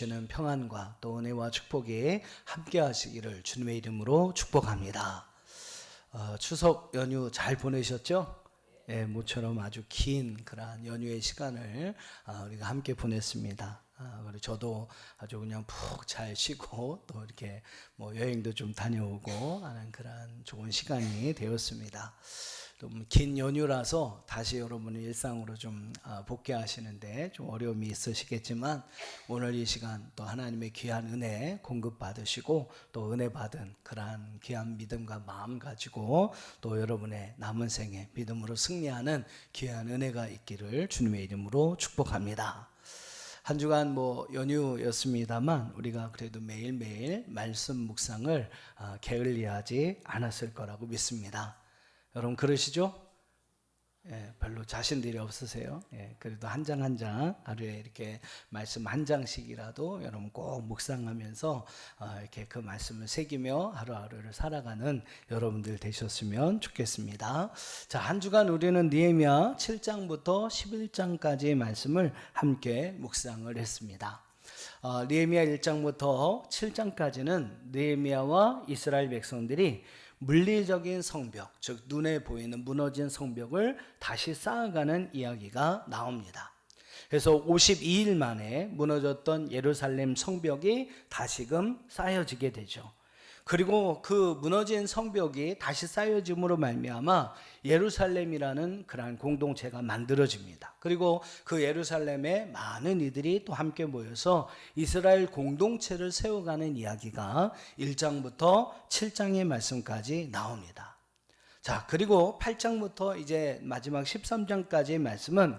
주는 평안과 또 은혜와 축복이 함께 하시기를 주님의 이름으로 축복합니다. 추석 연휴 잘 보내셨죠? 예, 모처럼 아주 긴 그러한 연휴의 시간을 우리가 함께 보냈습니다. 그리고 저도 아주 그냥 푹 잘 쉬고 또 이렇게 뭐 여행도 좀 다녀오고 하는 그러한 좋은 시간이 되었습니다. 좀 긴 연휴라서 다시 여러분의 일상으로 좀 복귀하시는데 좀 어려움이 있으시겠지만 오늘 이 시간 또 하나님의 귀한 은혜 공급 받으시고 또 은혜 받은 그러한 귀한 믿음과 마음 가지고 또 여러분의 남은 생에 믿음으로 승리하는 귀한 은혜가 있기를 주님의 이름으로 축복합니다. 한 주간 뭐 연휴였습니다만 우리가 그래도 매일매일 말씀 묵상을 게을리하지 않았을 거라고 믿습니다. 여러분 그러시죠? 예, 별로 자신들이 없으세요. 예, 그래도 한 장 한 장 하루에 이렇게 말씀 한 장씩이라도 여러분 꼭 묵상하면서 이렇게 그 말씀을 새기며 하루하루를 살아가는 여러분들 되셨으면 좋겠습니다. 자, 한 주간 우리는 느헤미야 7장부터 11장까지의 말씀을 함께 묵상을 했습니다. 느헤미야 1장부터 7장까지는 느헤미야와 이스라엘 백성들이 물리적인 성벽, 즉 눈에 보이는 무너진 성벽을 다시 쌓아가는 이야기가 나옵니다. 그래서 52일 만에 무너졌던 예루살렘 성벽이 다시금 쌓여지게 되죠. 그리고 그 무너진 성벽이 다시 쌓여짐으로 말미암아 예루살렘이라는 그러한 공동체가 만들어집니다. 그리고 그 예루살렘에 많은 이들이 또 함께 모여서 이스라엘 공동체를 세워가는 이야기가 1장부터 7장의 말씀까지 나옵니다. 자, 그리고 8장부터 이제 마지막 13장까지의 말씀은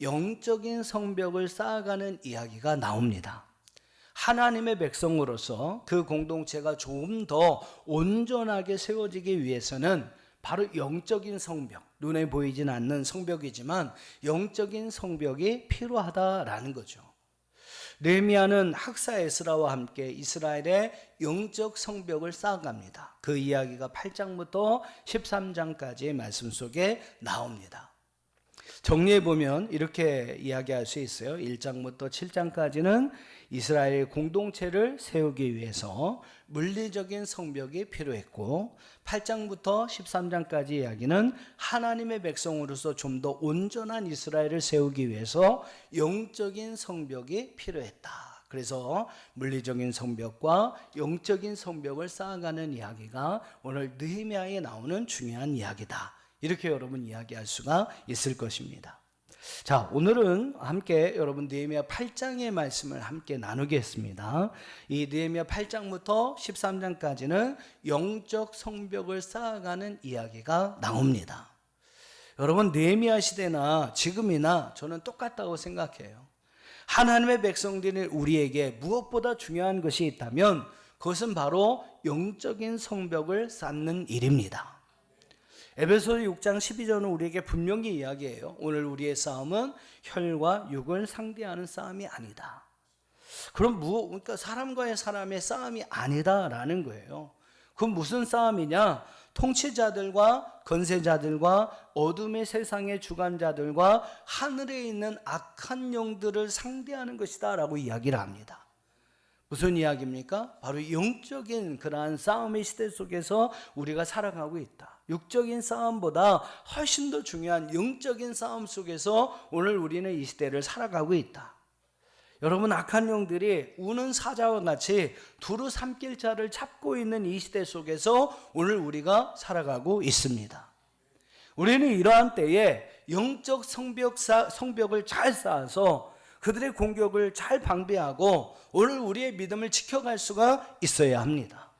영적인 성벽을 쌓아가는 이야기가 나옵니다. 하나님의 백성으로서 그 공동체가 조금 더 온전하게 세워지기 위해서는 바로 영적인 성벽, 눈에 보이진 않는 성벽이지만 영적인 성벽이 필요하다라는 거죠. 느헤미야는 학사 에스라와 함께 이스라엘의 영적 성벽을 쌓아갑니다. 그 이야기가 8장부터 13장까지의 말씀 속에 나옵니다. 정리해보면 이렇게 이야기할 수 있어요. 1장부터 7장까지는 이스라엘 공동체를 세우기 위해서 물리적인 성벽이 필요했고 8장부터 13장까지 이야기는 하나님의 백성으로서 좀 더 온전한 이스라엘을 세우기 위해서 영적인 성벽이 필요했다. 그래서 물리적인 성벽과 영적인 성벽을 쌓아가는 이야기가 오늘 느헤미야에 나오는 중요한 이야기다. 이렇게 여러분 이야기할 수가 있을 것입니다. 자, 오늘은 함께 여러분 느헤미야 8장의 말씀을 함께 나누겠습니다. 이 느헤미야 8장부터 13장까지는 영적 성벽을 쌓아가는 이야기가 나옵니다. 여러분 느헤미야 시대나 지금이나 저는 똑같다고 생각해요. 하나님의 백성들이 우리에게 무엇보다 중요한 것이 있다면 그것은 바로 영적인 성벽을 쌓는 일입니다. 에베소서 6장 12절은 우리에게 분명히 이야기해요. 오늘 우리의 싸움은 혈과 육을 상대하는 싸움이 아니다. 그럼 그러니까 사람과의 사람의 싸움이 아니다라는 거예요. 그럼 무슨 싸움이냐? 통치자들과 권세자들과 어둠의 세상의 주관자들과 하늘에 있는 악한 영들을 상대하는 것이다 라고 이야기를 합니다. 무슨 이야기입니까? 바로 영적인 그러한 싸움의 시대 속에서 우리가 살아가고 있다. 육적인 싸움보다 훨씬 더 중요한 영적인 싸움 속에서 오늘 우리는 이 시대를 살아가고 있다. 여러분 악한 영들이 우는 사자와 같이 두루 삼킬 자를 잡고 있는 이 시대 속에서 오늘 우리가 살아가고 있습니다. 우리는 이러한 때에 영적 성벽을 잘 쌓아서 그들의 공격을 잘 방비하고 오늘 우리의 믿음을 지켜갈 수가 있어야 합니다.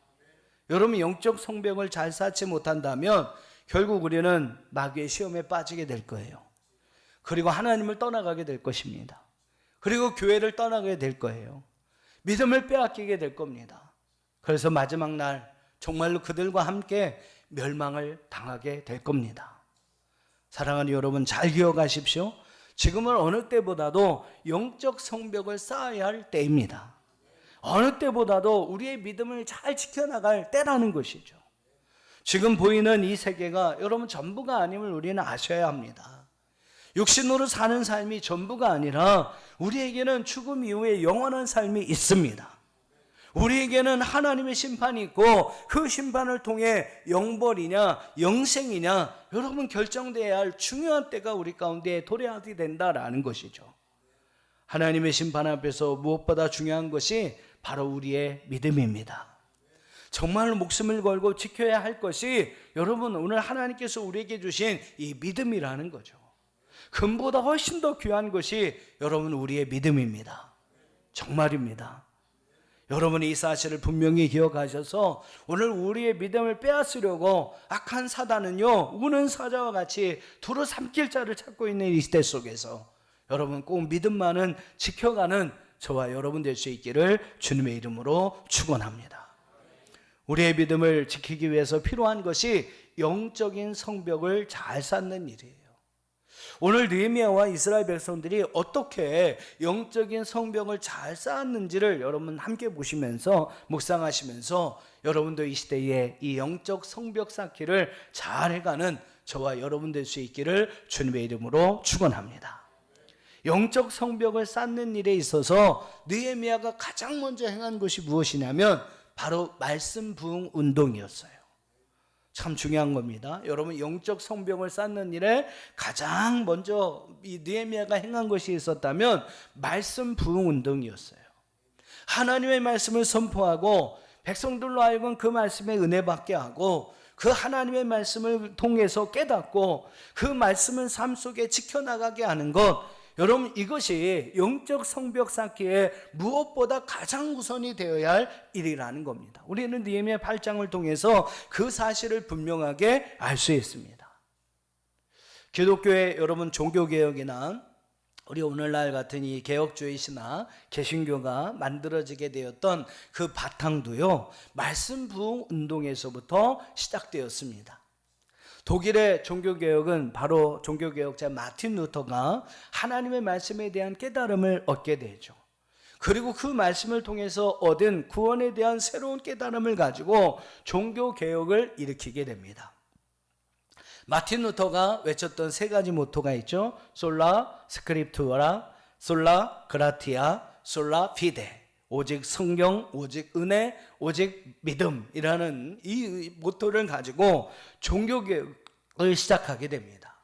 여러분 영적 성벽을 잘 쌓지 못한다면 결국 우리는 마귀의 시험에 빠지게 될 거예요. 그리고 하나님을 떠나가게 될 것입니다. 그리고 교회를 떠나게 될 거예요. 믿음을 빼앗기게 될 겁니다. 그래서 마지막 날 정말로 그들과 함께 멸망을 당하게 될 겁니다. 사랑하는 여러분 잘 기억하십시오. 지금은 어느 때보다도 영적 성벽을 쌓아야 할 때입니다. 어느 때보다도 우리의 믿음을 잘 지켜나갈 때라는 것이죠. 지금 보이는 이 세계가 여러분 전부가 아님을 우리는 아셔야 합니다. 육신으로 사는 삶이 전부가 아니라 우리에게는 죽음 이후에 영원한 삶이 있습니다. 우리에게는 하나님의 심판이 있고 그 심판을 통해 영벌이냐 영생이냐 여러분 결정되어야 할 중요한 때가 우리 가운데 도래하게 된다라는 것이죠. 하나님의 심판 앞에서 무엇보다 중요한 것이 바로 우리의 믿음입니다. 정말로 목숨을 걸고 지켜야 할 것이 여러분 오늘 하나님께서 우리에게 주신 이 믿음이라는 거죠. 금보다 훨씬 더 귀한 것이 여러분 우리의 믿음입니다. 정말입니다. 여러분이 이 사실을 분명히 기억하셔서 오늘 우리의 믿음을 빼앗으려고 악한 사단은요 우는 사자와 같이 두루 삼킬 자를 찾고 있는 이 시대 속에서 여러분 꼭 믿음만은 지켜가는 저와 여러분 될 수 있기를 주님의 이름으로 축원합니다. 우리의 믿음을 지키기 위해서 필요한 것이 영적인 성벽을 잘 쌓는 일이에요. 오늘 느헤미야와 이스라엘 백성들이 어떻게 영적인 성벽을 잘 쌓았는지를 여러분 함께 보시면서 묵상하시면서 여러분도 이 시대에 이 영적 성벽 쌓기를 잘 해가는 저와 여러분 될 수 있기를 주님의 이름으로 축원합니다. 영적 성벽을 쌓는 일에 있어서 느헤미야가 가장 먼저 행한 것이 무엇이냐면 바로 말씀 부흥 운동이었어요. 참 중요한 겁니다. 여러분 영적 성벽을 쌓는 일에 가장 먼저 이 느헤미야가 행한 것이 있었다면 말씀 부흥 운동이었어요. 하나님의 말씀을 선포하고 백성들로 하여금 그 말씀에 은혜 받게 하고 그 하나님의 말씀을 통해서 깨닫고 그 말씀을 삶 속에 지켜나가게 하는 것, 여러분 이것이 영적 성벽 쌓기에 무엇보다 가장 우선이 되어야 할 일이라는 겁니다. 우리는 느헤미야 8장을 통해서 그 사실을 분명하게 알 수 있습니다. 기독교의 여러분 종교개혁이나 우리 오늘날 같은 이 개혁주의 신학 개신교가 만들어지게 되었던 그 바탕도요 말씀 부흥 운동에서부터 시작되었습니다. 독일의 종교개혁은 바로 종교개혁자 마틴 루터가 하나님의 말씀에 대한 깨달음을 얻게 되죠. 그리고 그 말씀을 통해서 얻은 구원에 대한 새로운 깨달음을 가지고 종교개혁을 일으키게 됩니다. 마틴 루터가 외쳤던 세 가지 모토가 있죠. 솔라 스크립투라, 솔라 그라티아, 솔라 피데. 오직 성경, 오직 은혜, 오직 믿음이라는 이 모토를 가지고 종교개혁을 시작하게 됩니다.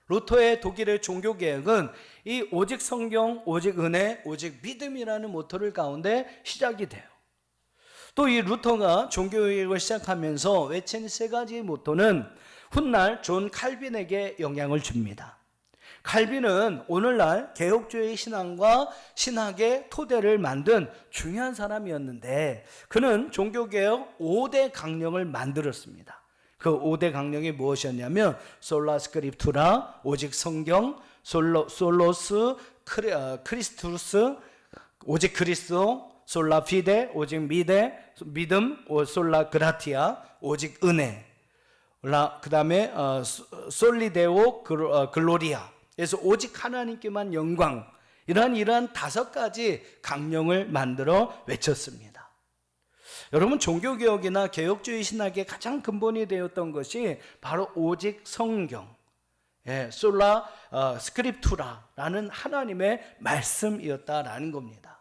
루터의 독일의 종교개혁은 이 오직 성경, 오직 은혜, 오직 믿음이라는 모토를 가운데 시작이 돼요. 또 이 루터가 종교개혁을 시작하면서 외친 세 가지 모토는 훗날 존 칼빈에게 영향을 줍니다. 칼빈은 오늘날 개혁주의 신앙과 신학의 토대를 만든 중요한 사람이었는데 그는 종교개혁 5대 강령을 만들었습니다. 그 5대 강령이 무엇이었냐면 솔라 스크립투라, 오직 성경, 솔로스 크리스투스, 오직 그리스도, 솔라 피데, 오직 믿음, 솔라 그라티아, 오직 은혜, 그 다음에 솔리데오 글로리아, 그래서 오직 하나님께만 영광, 이러한 5가지 강령을 만들어 외쳤습니다. 여러분 종교개혁이나 개혁주의 신학의 가장 근본이 되었던 것이 바로 오직 성경, 솔라 스크립투라라는 하나님의 말씀이었다라는 겁니다.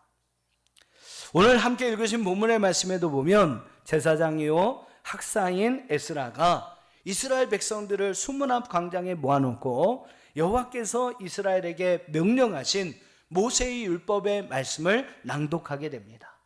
오늘 함께 읽으신 본문의 말씀에도 보면 제사장이요 학사인 에스라가 이스라엘 백성들을 수문 앞 광장에 모아놓고 여호와께서 이스라엘에게 명령하신 모세의 율법의 말씀을 낭독하게 됩니다.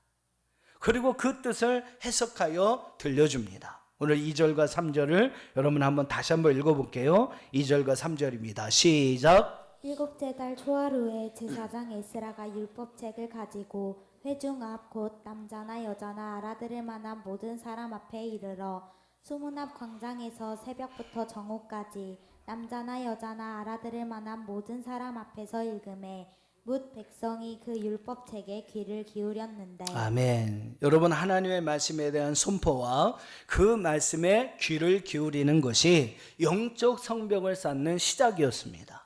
그리고 그 뜻을 해석하여 들려줍니다. 오늘 2절과 3절을 여러분 다시 한번 읽어볼게요. 2절과 3절입니다. 시작. 7째 달 초하루 후에 제사장 에스라가 율법책을 가지고 회중 앞 곧 남자나 여자나 알아들을 만한 모든 사람 앞에 이르러 수문 앞 광장에서 새벽부터 정오까지 남자나 여자나 알아들을 만한 모든 사람 앞에서 읽음에 뭇 백성이 그 율법책에 귀를 기울였는데. 아멘. 여러분 하나님의 말씀에 대한 선포와 그 말씀에 귀를 기울이는 것이 영적 성벽을 쌓는 시작이었습니다.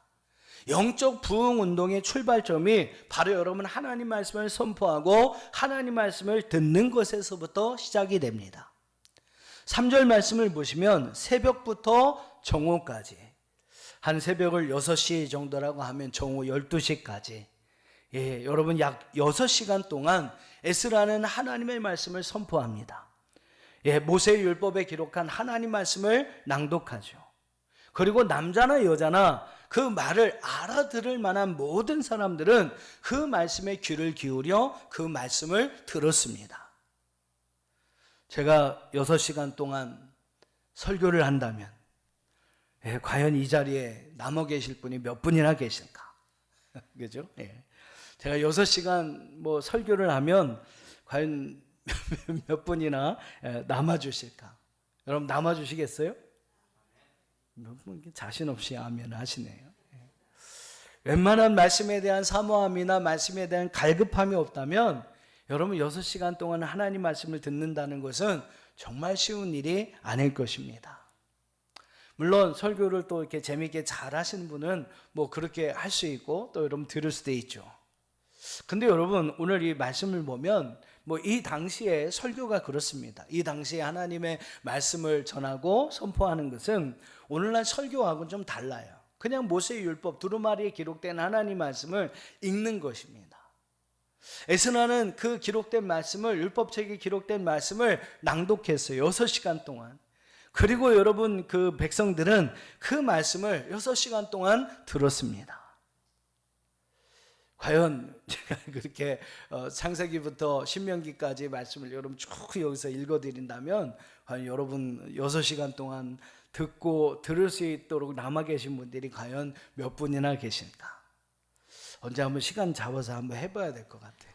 영적 부흥 운동의 출발점이 바로 여러분 하나님 말씀을 선포하고 하나님 말씀을 듣는 것에서부터 시작이 됩니다. 3절 말씀을 보시면 새벽부터 정오까지 한 새벽을 6시 정도라고 하면 정오 12시까지 여러분 약 6시간 동안 에스라는 하나님의 말씀을 선포합니다. 모세의 율법에 기록한 하나님 말씀을 낭독하죠. 그리고 남자나 여자나 그 말을 알아들을 만한 모든 사람들은 그 말씀에 귀를 기울여 그 말씀을 들었습니다. 제가 6시간 동안 설교를 한다면 과연 이 자리에 남아 계실 분이 몇 분이나 계실까? 그죠? 제가 6시간 뭐 설교를 하면 과연 몇 분이나 남아 주실까? 여러분 남아 주시겠어요? 몇 분 자신 없이 아멘 하시네요. 웬만한 말씀에 대한 사모함이나 말씀에 대한 갈급함이 없다면 여러분 6시간 동안 하나님 말씀을 듣는다는 것은 정말 쉬운 일이 아닐 것입니다. 물론 설교를 또 이렇게 재미있게 잘 하시는 분은 뭐 그렇게 할 수 있고 또 여러분 들을 수도 있죠. 근데 여러분 오늘 이 말씀을 보면 뭐 이 당시에 설교가 그렇습니다. 이 당시에 하나님의 말씀을 전하고 선포하는 것은 오늘날 설교하고는 좀 달라요. 그냥 모세의 율법 두루마리에 기록된 하나님 말씀을 읽는 것입니다. 에스라는 그 기록된 말씀을 율법책에 기록된 말씀을 낭독했어요. 6시간 동안. 그리고 여러분 그 백성들은 그 말씀을 6시간 동안 들었습니다. 과연 제가 그렇게 창세기부터 신명기까지 말씀을 여러분 쭉 여기서 읽어드린다면 과연 여러분 6시간 동안 듣고 들을 수 있도록 남아 계신 분들이 과연 몇 분이나 계실까? 언제 한번 시간 잡아서 한번 해봐야 될 것 같아요.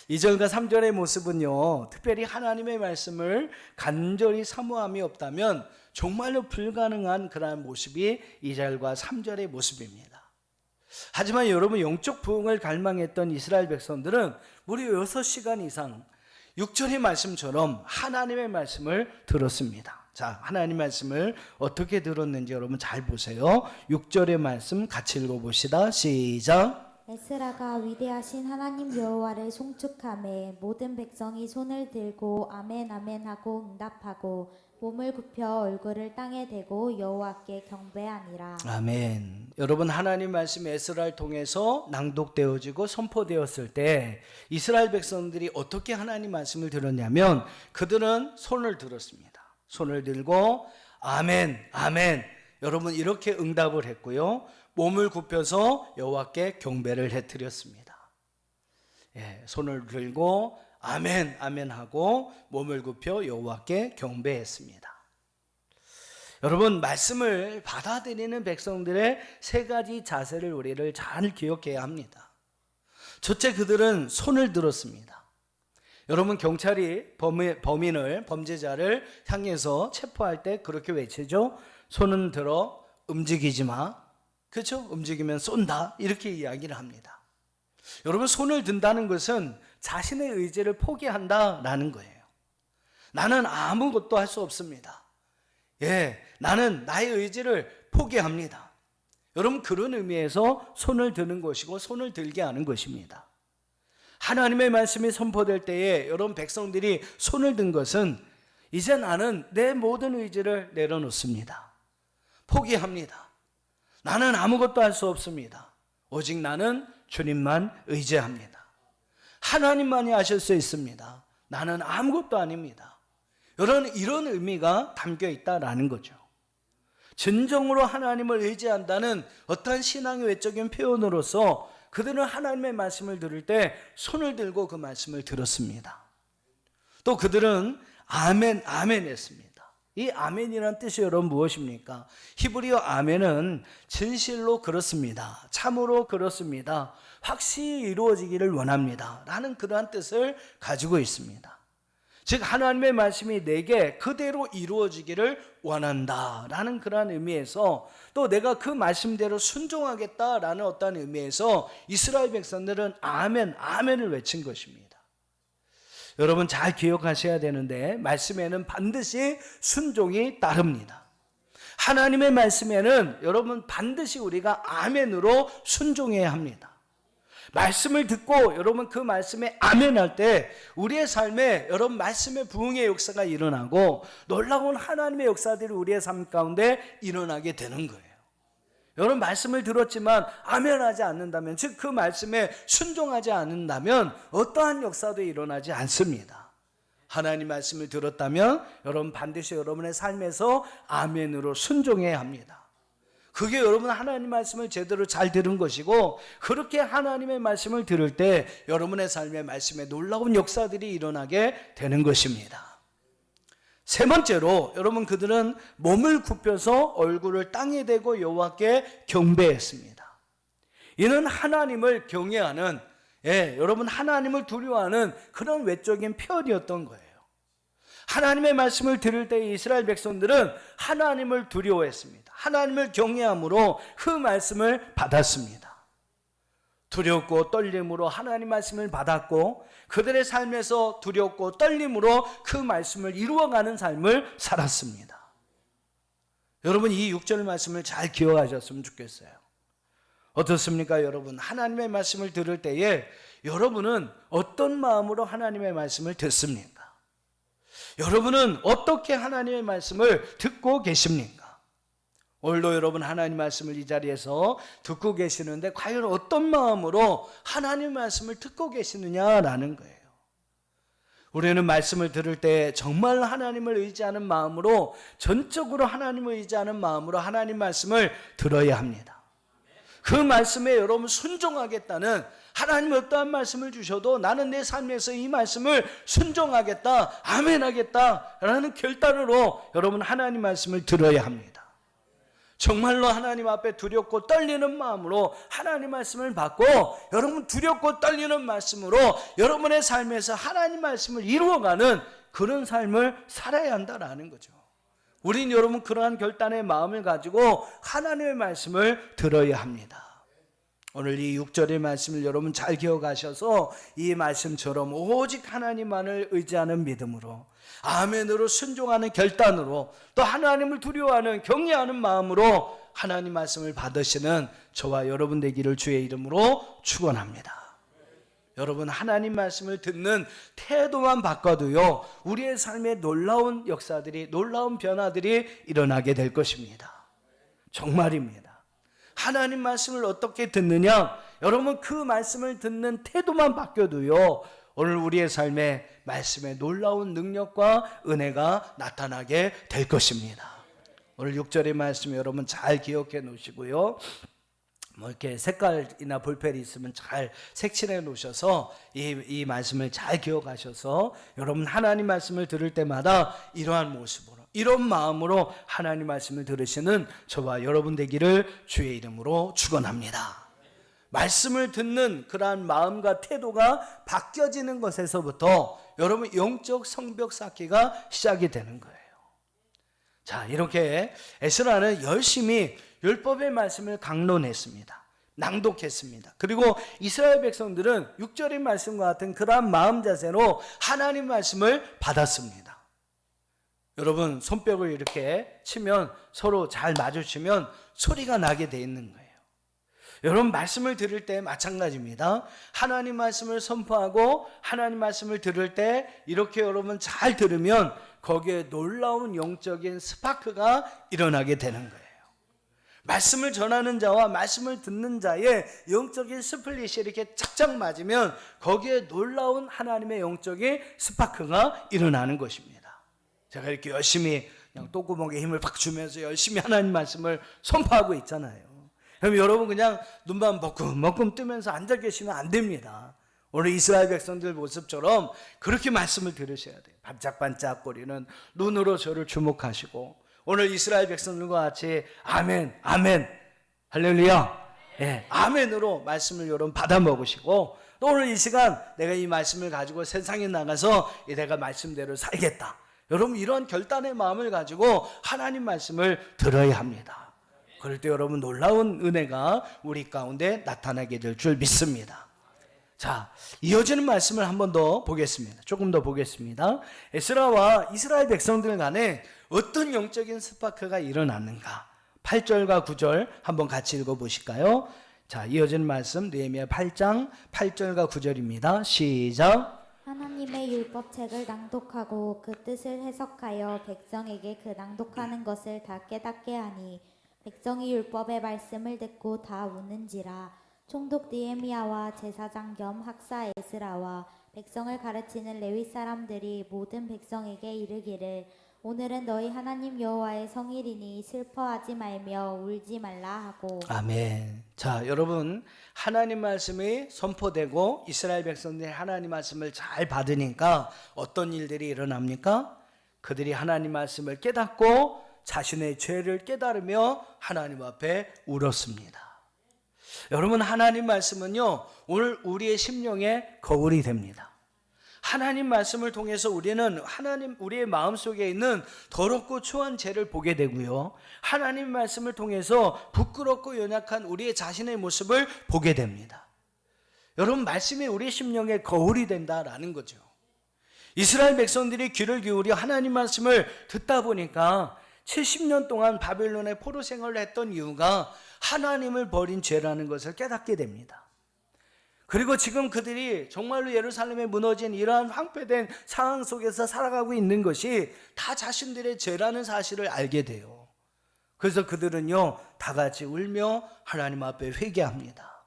2절과 3절의 모습은요, 특별히 하나님의 말씀을 간절히 사모함이 없다면 정말로 불가능한 그러한 모습이 2절과 3절의 모습입니다. 하지만 여러분 영적 부흥을 갈망했던 이스라엘 백성들은 무려 6시간 이상 6절의 말씀처럼 하나님의 말씀을 들었습니다. 자, 하나님 말씀을 어떻게 들었는지 여러분 잘 보세요. 6절의 말씀 같이 읽어봅시다. 시작. 에스라가 위대하신 하나님 여호와를 송축하매 모든 백성이 손을 들고 아멘 아멘 하고 응답하고 몸을 굽혀 얼굴을 땅에 대고 여호와께 경배하니라. 아멘. 여러분 하나님 말씀이 에스라를 통해서 낭독되어지고 선포되었을 때 이스라엘 백성들이 어떻게 하나님 말씀을 들었냐면 그들은 손을 들었습니다. 손을 들고 아멘 아멘 여러분 이렇게 응답을 했고요. 몸을 굽혀서 여호와께 경배를 해드렸습니다. 손을 들고 아멘 아멘 하고 몸을 굽혀 여호와께 경배했습니다. 여러분 말씀을 받아들이는 백성들의 세 가지 자세를 우리를 잘 기억해야 합니다. 첫째, 그들은 손을 들었습니다. 여러분 경찰이 범죄자를 향해서 체포할 때 그렇게 외치죠. 손은 들어 움직이지 마. 그렇죠? 움직이면 쏜다. 이렇게 이야기를 합니다. 여러분 손을 든다는 것은 자신의 의지를 포기한다라는 거예요. 나는 아무것도 할 수 없습니다. 나는 나의 의지를 포기합니다. 여러분 그런 의미에서 손을 드는 것이고 손을 들게 하는 것입니다. 하나님의 말씀이 선포될 때에 여러분 백성들이 손을 든 것은 이제 나는 내 모든 의지를 내려놓습니다. 포기합니다. 나는 아무것도 할 수 없습니다. 오직 나는 주님만 의지합니다. 하나님만이 하실 수 있습니다. 나는 아무것도 아닙니다. 이런 의미가 담겨 있다라는 거죠. 진정으로 하나님을 의지한다는 어떠한 신앙의 외적인 표현으로서 그들은 하나님의 말씀을 들을 때 손을 들고 그 말씀을 들었습니다. 또 그들은 아멘 아멘 했습니다. 이 아멘이란 뜻이 여러분 무엇입니까? 히브리어 아멘은 진실로 그렇습니다. 참으로 그렇습니다. 확실히 이루어지기를 원합니다. 라는 그러한 뜻을 가지고 있습니다. 즉 하나님의 말씀이 내게 그대로 이루어지기를 원한다라는 그러한 의미에서 또 내가 그 말씀대로 순종하겠다라는 어떤 의미에서 이스라엘 백성들은 아멘, 아멘을 외친 것입니다. 여러분 잘 기억하셔야 되는데 말씀에는 반드시 순종이 따릅니다. 하나님의 말씀에는 여러분 반드시 우리가 아멘으로 순종해야 합니다. 말씀을 듣고 여러분 그 말씀에 아멘할 때 우리의 삶에 여러분 말씀의 부흥의 역사가 일어나고 놀라운 하나님의 역사들이 우리의 삶 가운데 일어나게 되는 거예요. 여러분 말씀을 들었지만 아멘하지 않는다면, 즉 그 말씀에 순종하지 않는다면 어떠한 역사도 일어나지 않습니다. 하나님 말씀을 들었다면 여러분 반드시 여러분의 삶에서 아멘으로 순종해야 합니다. 그게 여러분 하나님 말씀을 제대로 잘 들은 것이고, 그렇게 하나님의 말씀을 들을 때 여러분의 삶의 말씀에 놀라운 역사들이 일어나게 되는 것입니다. 세 번째로, 여러분 그들은 몸을 굽혀서 얼굴을 땅에 대고 여호와께 경배했습니다. 이는 하나님을 경외하는, 여러분 하나님을 두려워하는 그런 외적인 표현이었던 거예요. 하나님의 말씀을 들을 때 이스라엘 백성들은 하나님을 두려워했습니다. 하나님을 경외함으로 그 말씀을 받았습니다. 두렵고 떨림으로 하나님 말씀을 받았고, 그들의 삶에서 두렵고 떨림으로 그 말씀을 이루어가는 삶을 살았습니다. 여러분 이 6절 말씀을 잘 기억하셨으면 좋겠어요. 어떻습니까 여러분? 하나님의 말씀을 들을 때에 여러분은 어떤 마음으로 하나님의 말씀을 듣습니까? 여러분은 어떻게 하나님의 말씀을 듣고 계십니까? 오늘도 여러분 하나님 말씀을 이 자리에서 듣고 계시는데 과연 어떤 마음으로 하나님 말씀을 듣고 계시느냐라는 거예요. 우리는 말씀을 들을 때 정말 하나님을 의지하는 마음으로, 전적으로 하나님을 의지하는 마음으로 하나님 말씀을 들어야 합니다. 그 말씀에 여러분 순종하겠다는, 하나님 어떠한 말씀을 주셔도 나는 내 삶에서 이 말씀을 순종하겠다, 아멘하겠다라는 결단으로 여러분 하나님 말씀을 들어야 합니다. 정말로 하나님 앞에 두렵고 떨리는 마음으로 하나님 말씀을 받고, 여러분 두렵고 떨리는 말씀으로 여러분의 삶에서 하나님 말씀을 이루어가는 그런 삶을 살아야 한다라는 거죠. 우린 여러분 그러한 결단의 마음을 가지고 하나님의 말씀을 들어야 합니다. 오늘 이 6절의 말씀을 여러분 잘 기억하셔서 이 말씀처럼 오직 하나님만을 의지하는 믿음으로, 아멘으로 순종하는 결단으로, 또 하나님을 두려워하는 경외하는 마음으로 하나님 말씀을 받으시는 저와 여러분 되기를 주의 이름으로 축원합니다. 여러분 하나님 말씀을 듣는 태도만 바꿔도요 우리의 삶에 놀라운 역사들이, 놀라운 변화들이 일어나게 될 것입니다. 정말입니다. 하나님 말씀을 어떻게 듣느냐, 여러분 그 말씀을 듣는 태도만 바뀌어도요 오늘 우리의 삶에 말씀의 놀라운 능력과 은혜가 나타나게 될 것입니다. 오늘 6절의 말씀 여러분 잘 기억해 놓으시고요, 뭐 이렇게 색깔이나 볼펜이 있으면 잘 색칠해 놓으셔서 이 말씀을 잘 기억하셔서 여러분 하나님 말씀을 들을 때마다 이러한 모습으로, 이런 마음으로 하나님 말씀을 들으시는 저와 여러분 되기를 주의 이름으로 축원합니다. 말씀을 듣는 그러한 마음과 태도가 바뀌어지는 것에서부터 여러분 영적 성벽 쌓기가 시작이 되는 거예요. 자, 이렇게 에스라는 열심히 율법의 말씀을 강론했습니다. 낭독했습니다. 그리고 이스라엘 백성들은 6절의 말씀과 같은 그러한 마음 자세로 하나님 말씀을 받았습니다. 여러분 손뼉을 이렇게 치면, 서로 잘 마주치면 소리가 나게 돼 있는 거예요. 여러분 말씀을 들을 때 마찬가지입니다. 하나님 말씀을 선포하고 하나님 말씀을 들을 때 이렇게 여러분 잘 들으면 거기에 놀라운 영적인 스파크가 일어나게 되는 거예요. 말씀을 전하는 자와 말씀을 듣는 자의 영적인 스플릿이 이렇게 착착 맞으면 거기에 놀라운 하나님의 영적인 스파크가 일어나는 것입니다. 제가 이렇게 열심히 그냥 똥구멍에 힘을 팍 주면서 열심히 하나님 말씀을 선포하고 있잖아요. 그럼 여러분 그냥 눈만 먹금 뜨면서 앉아 계시면 안 됩니다. 오늘 이스라엘 백성들 모습처럼 그렇게 말씀을 들으셔야 돼요. 반짝반짝거리는 눈으로 저를 주목하시고, 오늘 이스라엘 백성들과 같이 아멘, 아멘, 할렐루야, 아멘으로 말씀을 여러분 받아 먹으시고, 또 오늘 이 시간 내가 이 말씀을 가지고 세상에 나가서 내가 말씀대로 살겠다, 여러분 이런 결단의 마음을 가지고 하나님 말씀을 들어야 합니다. 그럴 때 여러분 놀라운 은혜가 우리 가운데 나타나게 될 줄 믿습니다. 자, 이어지는 말씀을 한 번 더 보겠습니다. 조금 더 보겠습니다. 에스라와 이스라엘 백성들 간에 어떤 영적인 스파크가 일어났는가, 8절과 9절 한번 같이 읽어보실까요? 자, 이어지는 말씀 느헤미야 8장 8절과 9절입니다. 시작. 하나님의 율법책을 낭독하고 그 뜻을 해석하여 백성에게 그 낭독하는 것을 다 깨닫게 하니 백성이 율법의 말씀을 듣고 다 우는지라. 총독 느헤미야와 제사장 겸 학사 에스라와 백성을 가르치는 레위 사람들이 모든 백성에게 이르기를 오늘은 너희 하나님 여호와의 성일이니 슬퍼하지 말며 울지 말라 하고. 아멘. 자, 여러분, 하나님 말씀이 선포되고 이스라엘 백성들이 하나님 말씀을 잘 받으니까 어떤 일들이 일어납니까? 그들이 하나님 말씀을 깨닫고 자신의 죄를 깨달으며 하나님 앞에 울었습니다. 여러분, 하나님 말씀은요, 오늘 우리의 심령의 거울이 됩니다. 하나님 말씀을 통해서 우리는 우리의 마음속에 있는 더럽고 추한 죄를 보게 되고요, 하나님 말씀을 통해서 부끄럽고 연약한 우리의 자신의 모습을 보게 됩니다. 여러분, 말씀이 우리 심령의 거울이 된다라는 거죠. 이스라엘 백성들이 귀를 기울여 하나님 말씀을 듣다 보니까 70년 동안 바벨론의 포로 생활을 했던 이유가 하나님을 버린 죄라는 것을 깨닫게 됩니다. 그리고 지금 그들이 정말로 예루살렘에 무너진 이러한 황폐된 상황 속에서 살아가고 있는 것이 다 자신들의 죄라는 사실을 알게 돼요. 그래서 그들은요, 다 같이 울며 하나님 앞에 회개합니다.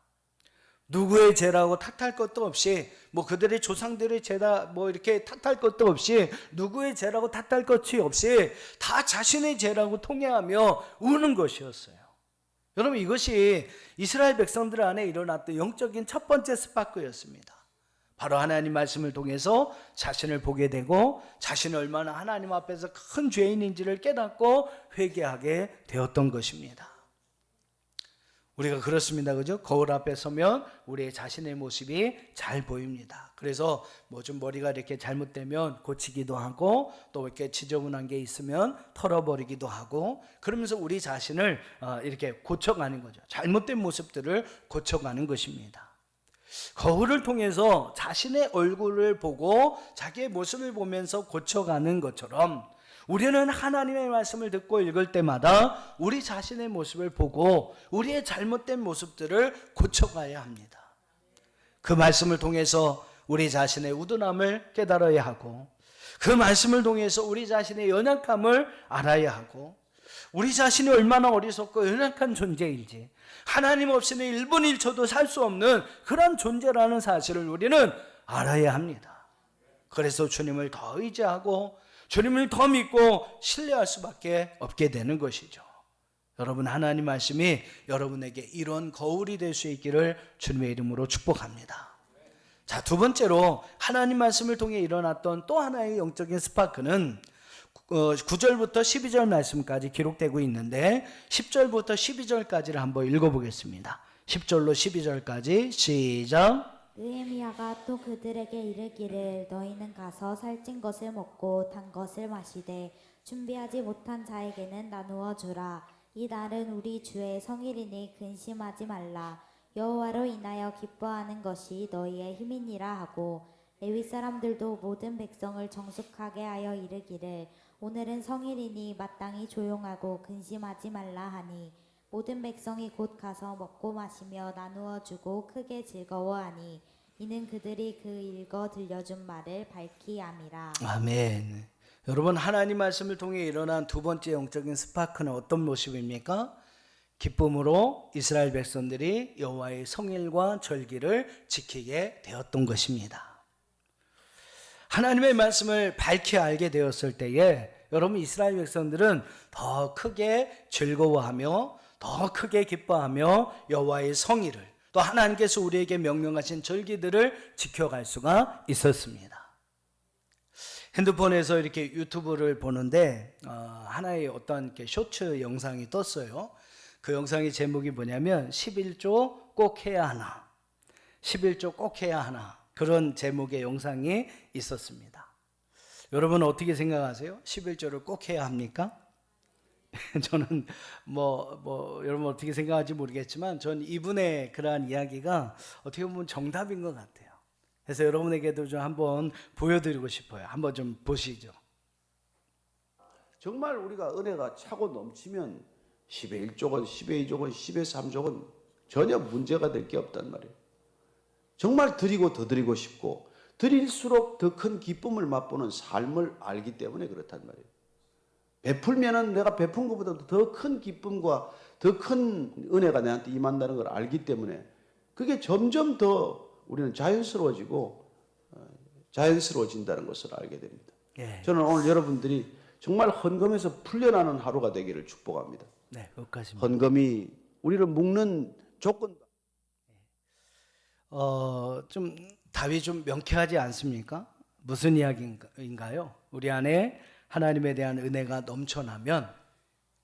누구의 죄라고 탓할 것도 없이, 그들의 조상들의 죄다 이렇게 탓할 것도 없이, 누구의 죄라고 탓할 것이 없이 다 자신의 죄라고 통회하며 우는 것이었어요. 여러분, 이것이 이스라엘 백성들 안에 일어났던 영적인 첫 번째 스파크였습니다. 바로 하나님 말씀을 통해서 자신을 보게 되고 자신이 얼마나 하나님 앞에서 큰 죄인인지를 깨닫고 회개하게 되었던 것입니다. 우리가 그렇습니다. 그죠? 거울 앞에 서면 우리의 자신의 모습이 잘 보입니다. 그래서 좀 머리가 이렇게 잘못되면 고치기도 하고, 또 이렇게 지저분한 게 있으면 털어버리기도 하고, 그러면서 우리 자신을 이렇게 고쳐가는 거죠. 잘못된 모습들을 고쳐가는 것입니다. 거울을 통해서 자신의 얼굴을 보고 자기의 모습을 보면서 고쳐가는 것처럼 우리는 하나님의 말씀을 듣고 읽을 때마다 우리 자신의 모습을 보고 우리의 잘못된 모습들을 고쳐가야 합니다. 그 말씀을 통해서 우리 자신의 우둔함을 깨달아야 하고, 그 말씀을 통해서 우리 자신의 연약함을 알아야 하고, 우리 자신이 얼마나 어리석고 연약한 존재인지, 하나님 없이는 1분 1초도 살 수 없는 그런 존재라는 사실을 우리는 알아야 합니다. 그래서 주님을 더 의지하고 주님을 더 믿고 신뢰할 수밖에 없게 되는 것이죠. 여러분, 하나님 말씀이 여러분에게 이런 거울이 될 수 있기를 주님의 이름으로 축복합니다. 자, 두 번째로 하나님 말씀을 통해 일어났던 또 하나의 영적인 스파크는 9절부터 12절 말씀까지 기록되고 있는데 10절부터 12절까지를 한번 읽어보겠습니다. 10절로 12절까지 시작. 느헤미야가 또 그들에게 이르기를 너희는 가서 살찐 것을 먹고 단 것을 마시되 준비하지 못한 자에게는 나누어 주라. 이 날은 우리 주의 성일이니 근심하지 말라. 여호와로 인하여 기뻐하는 것이 너희의 힘이니라 하고, 레위 사람들도 모든 백성을 정숙하게 하여 이르기를 오늘은 성일이니 마땅히 조용하고 근심하지 말라 하니, 모든 백성이 곧 가서 먹고 마시며 나누어 주고 크게 즐거워하니, 이는 그들이 그 읽어 들려준 말을 밝히 함이라. 아멘. 여러분, 하나님 말씀을 통해 일어난 두 번째 영적인 스파크는 어떤 모습입니까? 기쁨으로 이스라엘 백성들이 여호와의 성일과 절기를 지키게 되었던 것입니다. 하나님의 말씀을 밝히 알게 되었을 때에 여러분, 이스라엘 백성들은 더 크게 즐거워하며 더 크게 기뻐하며 여호와의 성일을, 또 하나님께서 우리에게 명령하신 절기들을 지켜갈 수가 있었습니다. 핸드폰에서 이렇게 유튜브를 보는데 하나의 어떤 이렇게 쇼츠 영상이 떴어요. 그 영상의 제목이 뭐냐면 11조 꼭 해야 하나, 11조 꼭 해야 하나, 그런 제목의 영상이 있었습니다. 여러분, 어떻게 생각하세요? 11조를 꼭 해야 합니까? 저는 여러분 어떻게 생각할지 모르겠지만 전 이분의 그러한 이야기가 어떻게 보면 정답인 것 같아요. 그래서 여러분에게도 좀 한번 보여드리고 싶어요. 한번 좀 보시죠. 정말 우리가 은혜가 차고 넘치면 10의 1족은 10의 2족은 10의 3족은 전혀 문제가 될 게 없단 말이에요. 정말 드리고 더 드리고 싶고 드릴수록 더 큰 기쁨을 맛보는 삶을 알기 때문에 그렇단 말이에요. 베풀면은 내가 베푼 것보다 더 큰 기쁨과 더 큰 은혜가 내한테 임한다는 걸 알기 때문에 그게 점점 더 우리는 자연스러워진다는 것을 알게 됩니다. 예. 저는 오늘 여러분들이 정말 헌금에서 풀려나는 하루가 되기를 축복합니다. 네, 여기까지입니다. 헌금이 우리를 묶는 조건. 좀 답이 좀 명쾌하지 않습니까? 무슨 이야기인가요? 우리 안에 하나님에 대한 은혜가 넘쳐나면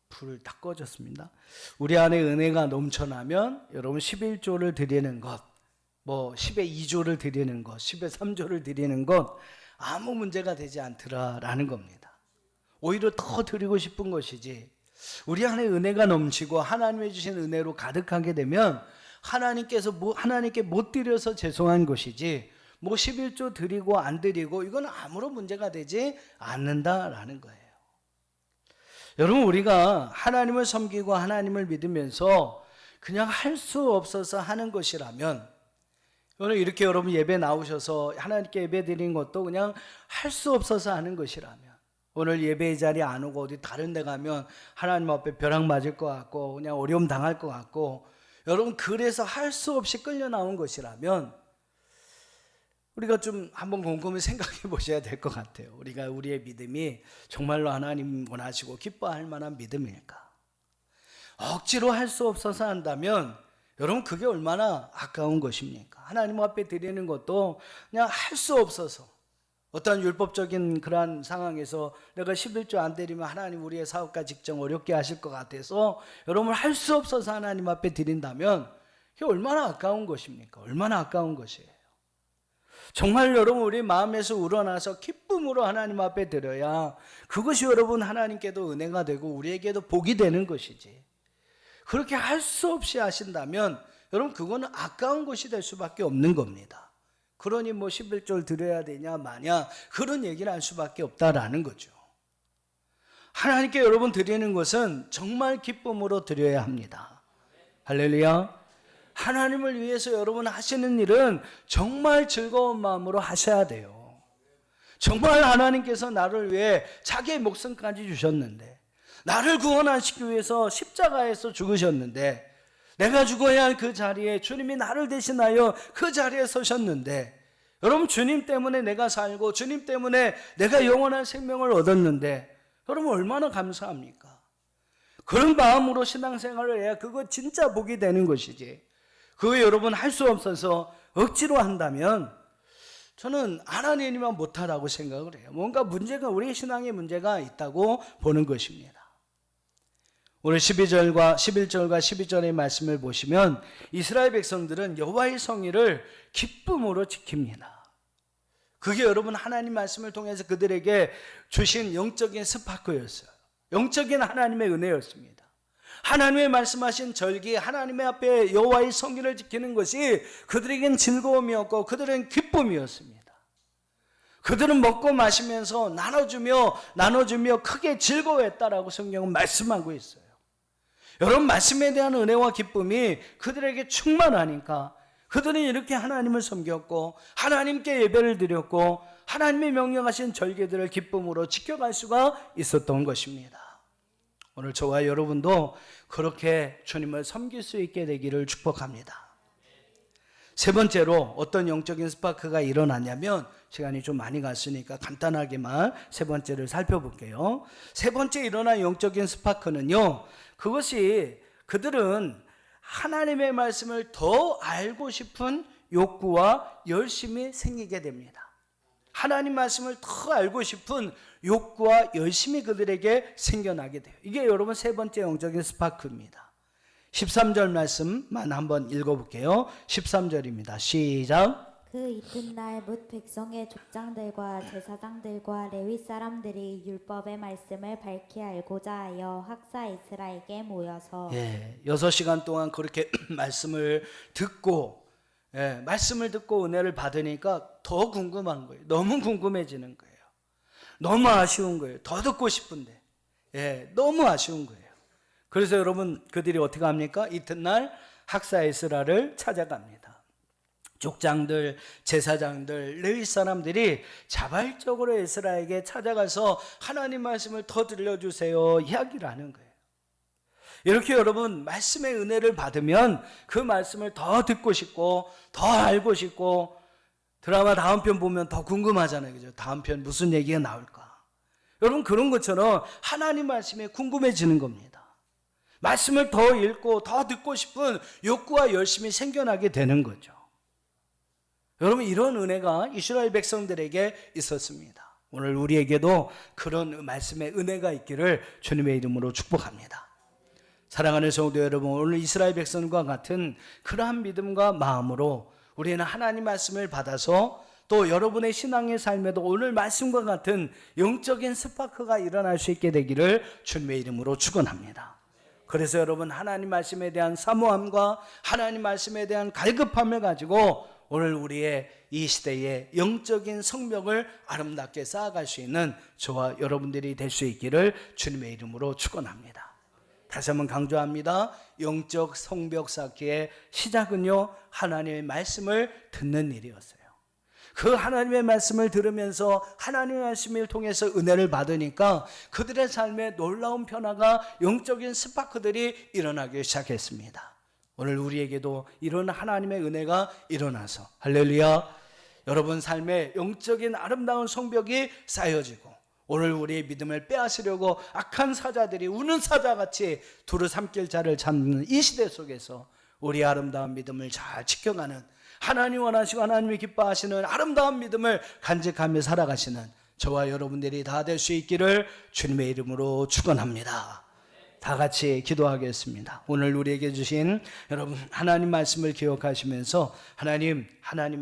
불을 다 꺼졌습니다. 우리 안에 은혜가 넘쳐나면 여러분 11조를 드리는 것, 뭐 10의 2조를 드리는 것, 10의 3조를 드리는 것 아무 문제가 되지 않더라라는 겁니다. 오히려 더 드리고 싶은 것이지, 우리 안에 은혜가 넘치고 하나님의 주신 은혜로 가득하게 되면 하나님께 못 드려서 죄송한 것이지, 뭐 11조 드리고 안 드리고 이건 아무런 문제가 되지 않는다라는 거예요. 여러분, 우리가 하나님을 섬기고 하나님을 믿으면서 그냥 할 수 없어서 하는 것이라면, 오늘 이렇게 여러분 예배 나오셔서 하나님께 예배 드리는 것도 그냥 할 수 없어서 하는 것이라면, 오늘 예배의 자리에 안 오고 어디 다른 데 가면 하나님 앞에 벼락 맞을 것 같고 그냥 어려움 당할 것 같고, 여러분 그래서 할 수 없이 끌려 나온 것이라면 우리가 좀 한번 곰곰이 생각해 보셔야 될 것 같아요. 우리의 믿음이 정말로 하나님 원하시고 기뻐할 만한 믿음일까? 억지로 할 수 없어서 한다면 여러분 그게 얼마나 아까운 것입니까? 하나님 앞에 드리는 것도 그냥 할 수 없어서, 어떤 율법적인 그러한 상황에서 내가 11조 안 드리면 하나님 우리의 사업과 직장 어렵게 하실 것 같아서 여러분 할 수 없어서 하나님 앞에 드린다면 그게 얼마나 아까운 것입니까? 얼마나 아까운 것이에요. 정말 여러분 우리 마음에서 우러나서 기쁨으로 하나님 앞에 드려야 그것이 여러분 하나님께도 은혜가 되고 우리에게도 복이 되는 것이지, 그렇게 할 수 없이 하신다면 여러분 그거는 아까운 것이 될 수밖에 없는 겁니다. 그러니 뭐 11조를 드려야 되냐 마냐 그런 얘기를 할 수밖에 없다라는 거죠. 하나님께 여러분 드리는 것은 정말 기쁨으로 드려야 합니다. 할렐루야. 하나님을 위해서 여러분 하시는 일은 정말 즐거운 마음으로 하셔야 돼요. 정말 하나님께서 나를 위해 자기의 목숨까지 주셨는데, 나를 구원하시기 위해서 십자가에서 죽으셨는데, 내가 죽어야 할 그 자리에 주님이 나를 대신하여 그 자리에 서셨는데, 여러분 주님 때문에 내가 살고 주님 때문에 내가 영원한 생명을 얻었는데 여러분 얼마나 감사합니까? 그런 마음으로 신앙생활을 해야 그거 진짜 복이 되는 것이지, 그거 여러분 할 수 없어서 억지로 한다면 저는 하나님이만 못하다고 생각을 해요. 뭔가 문제가, 우리의 신앙에 문제가 있다고 보는 것입니다. 오늘 11절과 12절의 말씀을 보시면 이스라엘 백성들은 여호와의 성의를 기쁨으로 지킵니다. 그게 여러분 하나님 말씀을 통해서 그들에게 주신 영적인 스파크였어요. 영적인 하나님의 은혜였습니다. 하나님의 말씀하신 절기, 하나님의 앞에 여호와의 성의를 지키는 것이 그들에겐 즐거움이었고 그들은 기쁨이었습니다. 그들은 먹고 마시면서 나눠주며 크게 즐거워했다라고 성경은 말씀하고 있어요. 여러분 말씀에 대한 은혜와 기쁨이 그들에게 충만하니까 그들은 이렇게 하나님을 섬겼고 하나님께 예배를 드렸고 하나님의 명령하신 절기들을 기쁨으로 지켜갈 수가 있었던 것입니다. 오늘 저와 여러분도 그렇게 주님을 섬길 수 있게 되기를 축복합니다. 세 번째로 어떤 영적인 스파크가 일어나냐면, 시간이 좀 많이 갔으니까 간단하게만 세 번째를 살펴볼게요. 세 번째 일어난 영적인 스파크는요, 그것이 그들은 하나님의 말씀을 더 알고 싶은 욕구와 열심이 생기게 됩니다. 하나님 말씀을 더 알고 싶은 욕구와 열심이 그들에게 생겨나게 돼요. 이게 여러분 세 번째 영적인 스파크입니다. 13절 말씀만 한번 읽어볼게요. 13절입니다. 시작. 그 이튿날 뭇 백성의 족장들과 제사장들과 레위 사람들이 율법의 말씀을 밝히 알고자 하여 학사 에스라에게 모여서 6시간 동안 그렇게 말씀을 듣고 은혜를 받으니까 더 궁금한 거예요. 너무 궁금해지는 거예요. 너무 아쉬운 거예요. 더 듣고 싶은데 너무 아쉬운 거예요. 그래서 여러분 그들이 어떻게 합니까? 이튿날 학사 에스라를 찾아갑니다. 족장들, 제사장들, 레위 사람들이 자발적으로 에스라에게 찾아가서 하나님 말씀을 더 들려주세요 이야기를 하는 거예요. 이렇게 여러분 말씀의 은혜를 받으면 그 말씀을 더 듣고 싶고 더 알고 싶고 드라마 다음 편 보면 더 궁금하잖아요. 그죠? 다음 편 무슨 얘기가 나올까? 여러분 그런 것처럼 하나님 말씀에 궁금해지는 겁니다. 말씀을 더 읽고 더 듣고 싶은 욕구와 열심이 생겨나게 되는 거죠. 여러분 이런 은혜가 이스라엘 백성들에게 있었습니다. 오늘 우리에게도 그런 말씀의 은혜가 있기를 주님의 이름으로 축복합니다. 사랑하는 성도 여러분, 오늘 이스라엘 백성과 같은 그러한 믿음과 마음으로 우리는 하나님 말씀을 받아서 또 여러분의 신앙의 삶에도 오늘 말씀과 같은 영적인 스파크가 일어날 수 있게 되기를 주님의 이름으로 축원합니다. 그래서 여러분 하나님 말씀에 대한 사모함과 하나님 말씀에 대한 갈급함을 가지고 오늘 우리의 이 시대의 영적인 성벽을 아름답게 쌓아갈 수 있는 저와 여러분들이 될 수 있기를 주님의 이름으로 축원합니다. 다시 한번 강조합니다. 영적 성벽 쌓기의 시작은요, 하나님의 말씀을 듣는 일이었어요. 그 하나님의 말씀을 들으면서 하나님의 말씀을 통해서 은혜를 받으니까 그들의 삶에 놀라운 변화가 영적인 스파크들이 일어나기 시작했습니다. 오늘 우리에게도 이런 하나님의 은혜가 일어나서 할렐루야, 여러분 삶에 영적인 아름다운 성벽이 쌓여지고 오늘 우리의 믿음을 빼앗으려고 악한 사자들이 우는 사자같이 두루 삼킬 자를 잡는 이 시대 속에서 우리 아름다운 믿음을 잘 지켜가는, 하나님 원하시고 하나님이 기뻐하시는 아름다운 믿음을 간직하며 살아가시는 저와 여러분들이 다 될 수 있기를 주님의 이름으로 축원합니다. 다 같이 기도하겠습니다. 오늘 우리에게 주신 여러분 하나님 말씀을 기억하시면서 하나님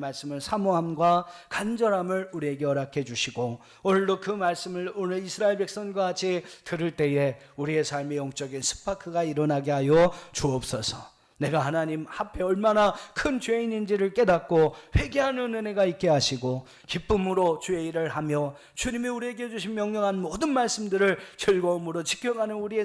말씀을 사모함과 간절함을 우리에게 허락해 주시고 오늘도 그 말씀을 오늘 이스라엘 백성과 같이 들을 때에 우리의 삶의 영적인 스파크가 일어나게 하여 주옵소서. 내가 하나님 앞에 얼마나 큰 죄인인지를 깨닫고 회개하는 은혜가 있게 하시고 기쁨으로 주의 일을 하며 주님이 우리에게 주신 명령한 모든 말씀들을 즐거움으로 지켜가는 우리의